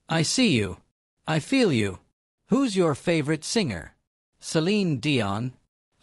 I see you. I feel you. Who's your favorite singer? Celine Dion.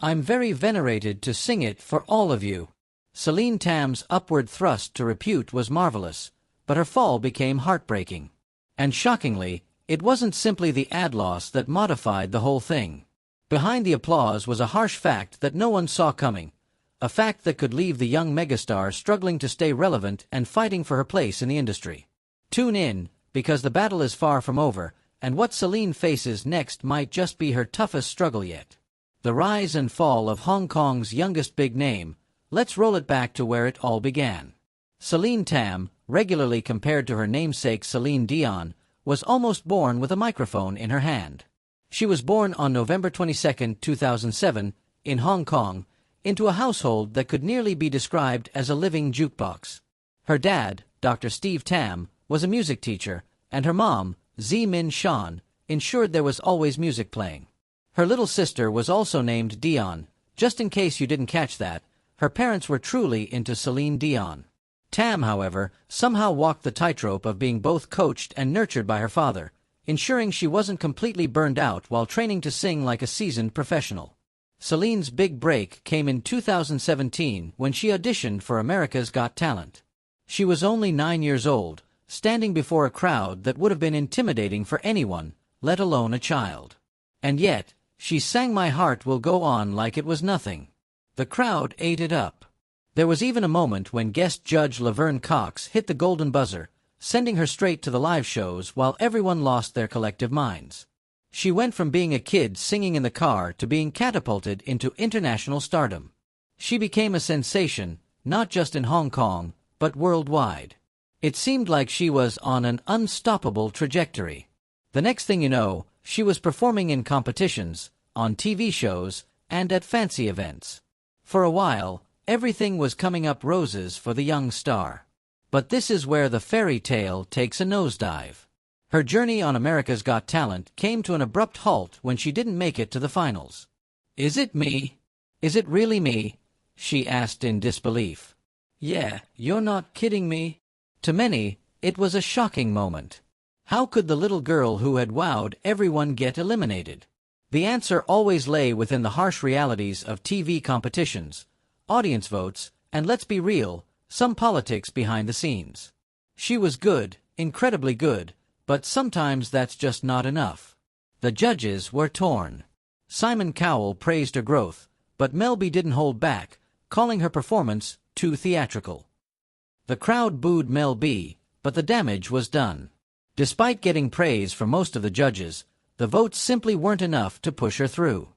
I'm very venerated to sing it for all of you. Celine Tam's upward thrust to repute was marvelous, but her fall became heartbreaking. And shockingly, it wasn't simply the ad loss that modified the whole thing. Behind the applause was a harsh fact that no one saw coming, a fact that could leave the young megastar struggling to stay relevant and fighting for her place in the industry. Tune in, because the battle is far from over, and what Celine faces next might just be her toughest struggle yet. The rise and fall of Hong Kong's youngest big name. Let's roll it back to where it all began. Celine Tam, regularly compared to her namesake Celine Dion, was almost born with a microphone in her hand. She was born on November 22, 2007, in Hong Kong, into a household that could nearly be described as a living jukebox. Her dad, Dr. Steve Tam, was a music teacher, and her mom, Min Shan, ensured there was always music playing. Her little sister was also named Dion. Just in case you didn't catch that, her parents were truly into Celine Dion. Tam, however, somehow walked the tightrope of being both coached and nurtured by her father, ensuring she wasn't completely burned out while training to sing like a seasoned professional. Celine's big break came in 2017 when she auditioned for America's Got Talent. She was only 9 years old, standing before a crowd that would have been intimidating for anyone, let alone a child. And yet, she sang My Heart Will Go On like it was nothing. The crowd ate it up. There was even a moment when guest judge Laverne Cox hit the golden buzzer, sending her straight to the live shows while everyone lost their collective minds. She went from being a kid singing in the car to being catapulted into international stardom. She became a sensation, not just in Hong Kong, but worldwide. It seemed like she was on an unstoppable trajectory. The next thing you know, she was performing in competitions, on TV shows, and at fancy events. For a while, everything was coming up roses for the young star. But this is where the fairy tale takes a nosedive. Her journey on America's Got Talent came to an abrupt halt when she didn't make it to the finals. Is it me? Is it really me? She asked in disbelief. Yeah, you're not kidding me? To many, it was a shocking moment. How could the little girl who had wowed everyone get eliminated? The answer always lay within the harsh realities of TV competitions, audience votes, and let's be real, some politics behind the scenes. She was good, incredibly good, but sometimes that's just not enough. The judges were torn. Simon Cowell praised her growth, but Mel B didn't hold back, calling her performance too theatrical. The crowd booed Mel B, but the damage was done. Despite getting praise from most of the judges, the votes simply weren't enough to push her through.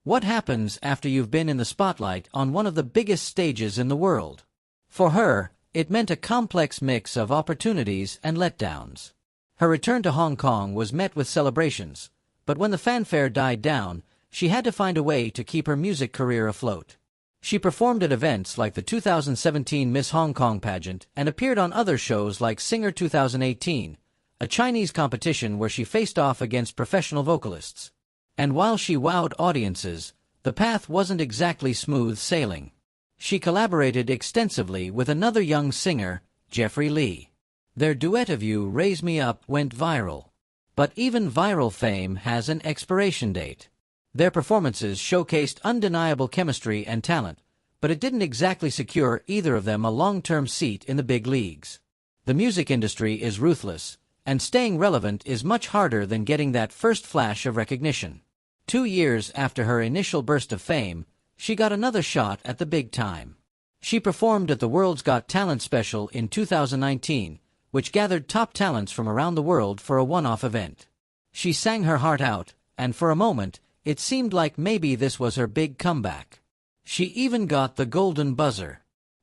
What happens after you've been in the spotlight on one of the biggest stages in the world? For her, it meant a complex mix of opportunities and letdowns. Her return to Hong Kong was met with celebrations, but when the fanfare died down, she had to find a way to keep her music career afloat. She performed at events like the 2017 Miss Hong Kong pageant and appeared on other shows like Singer 2018, a Chinese competition where she faced off against professional vocalists. And while she wowed audiences, the path wasn't exactly smooth sailing. She collaborated extensively with another young singer, Jeffrey Lee. Their duet of You Raise Me Up went viral. But even viral fame has an expiration date. Their performances showcased undeniable chemistry and talent, but it didn't exactly secure either of them a long-term seat in the big leagues. The music industry is ruthless, and staying relevant is much harder than getting that first flash of recognition. 2 years after her initial burst of fame, she got another shot at the big time. She performed at the World's Got Talent special in 2019, which gathered top talents from around the world for a one-off event. She sang her heart out, and for a moment, it seemed like maybe this was her big comeback. She even got the golden buzzer.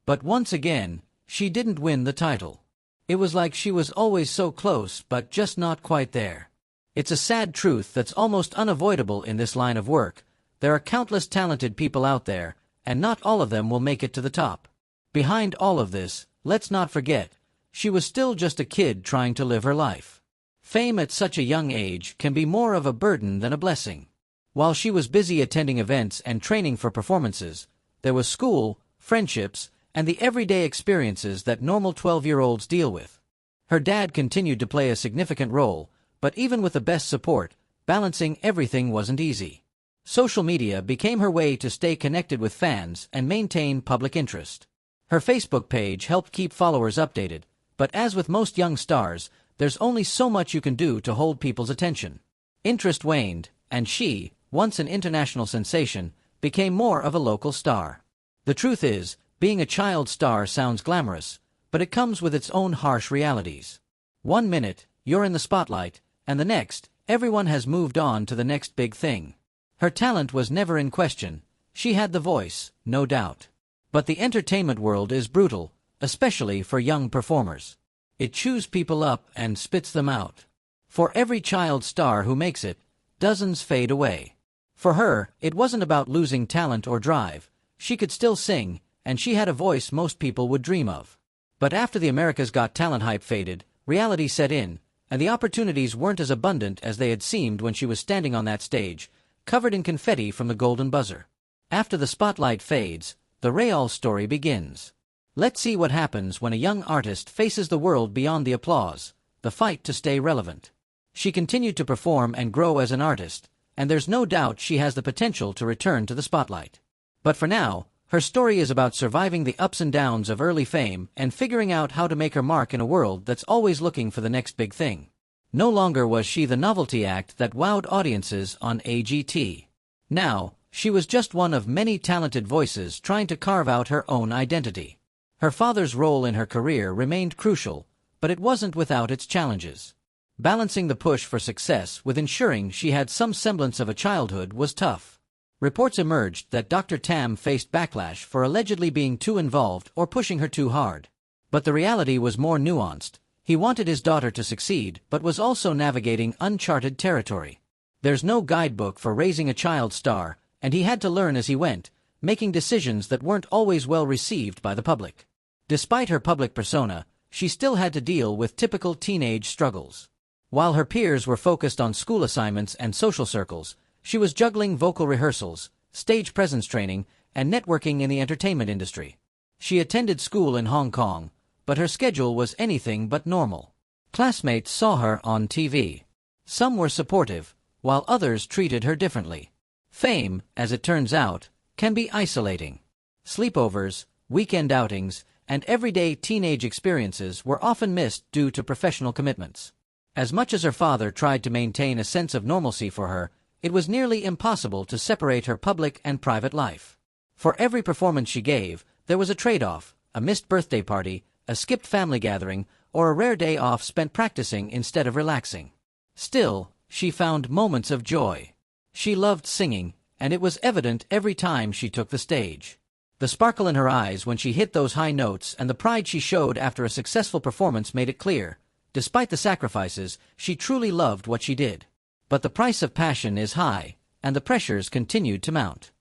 But once again, she didn't win the title. It was like she was always so close but just not quite there. It's a sad truth that's almost unavoidable in this line of work. There are countless talented people out there, and not all of them will make it to the top. Behind all of this, let's not forget, she was still just a kid trying to live her life. Fame at such a young age can be more of a burden than a blessing. While she was busy attending events and training for performances, there was school, friendships, and the everyday experiences that normal 12-year-olds deal with. Her dad continued to play a significant role, But even with the best support, balancing everything wasn't easy. Social media became her way to stay connected with fans and maintain public interest. Her Facebook page helped keep followers updated, but as with most young stars, there's only so much you can do to hold people's attention. Interest waned, and she, once an international sensation, became more of a local star. The truth is, being a child star sounds glamorous, but it comes with its own harsh realities. One minute, you're in the spotlight, and the next, everyone has moved on to the next big thing. Her talent was never in question. She had the voice, no doubt. But the entertainment world is brutal, especially for young performers. It chews people up and spits them out. For every child star who makes it, dozens fade away. For her, it wasn't about losing talent or drive. She could still sing, and she had a voice most people would dream of. But after the America's Got Talent hype faded, reality set in, and the opportunities weren't as abundant as they had seemed when she was standing on that stage, covered in confetti from the golden buzzer. After the spotlight fades, the real story begins. Let's see what happens when a young artist faces the world beyond the applause, the fight to stay relevant. She continued to perform and grow as an artist, and there's no doubt she has the potential to return to the spotlight. But for now, her story is about surviving the ups and downs of early fame and figuring out how to make her mark in a world that's always looking for the next big thing. No longer was she the novelty act that wowed audiences on AGT. Now, she was just one of many talented voices trying to carve out her own identity. Her father's role in her career remained crucial, but it wasn't without its challenges. Balancing the push for success with ensuring she had some semblance of a childhood was tough. Reports emerged that Dr. Tam faced backlash for allegedly being too involved or pushing her too hard. But the reality was more nuanced. He wanted his daughter to succeed but was also navigating uncharted territory. There's no guidebook for raising a child star, and he had to learn as he went, making decisions that weren't always well received by the public. Despite her public persona, she still had to deal with typical teenage struggles. While her peers were focused on school assignments and social circles, she was juggling vocal rehearsals, stage presence training, and networking in the entertainment industry. She attended school in Hong Kong, but her schedule was anything but normal. Classmates saw her on TV. Some were supportive, while others treated her differently. Fame, as it turns out, can be isolating. Sleepovers, weekend outings, and everyday teenage experiences were often missed due to professional commitments. As much as her father tried to maintain a sense of normalcy for her, it was nearly impossible to separate her public and private life. For every performance she gave, there was a trade-off: a missed birthday party, a skipped family gathering, or a rare day off spent practicing instead of relaxing. Still, she found moments of joy. She loved singing, and it was evident every time she took the stage. The sparkle in her eyes when she hit those high notes and the pride she showed after a successful performance made it clear. Despite the sacrifices, she truly loved what she did. But the price of passion is high, and the pressures continued to mount.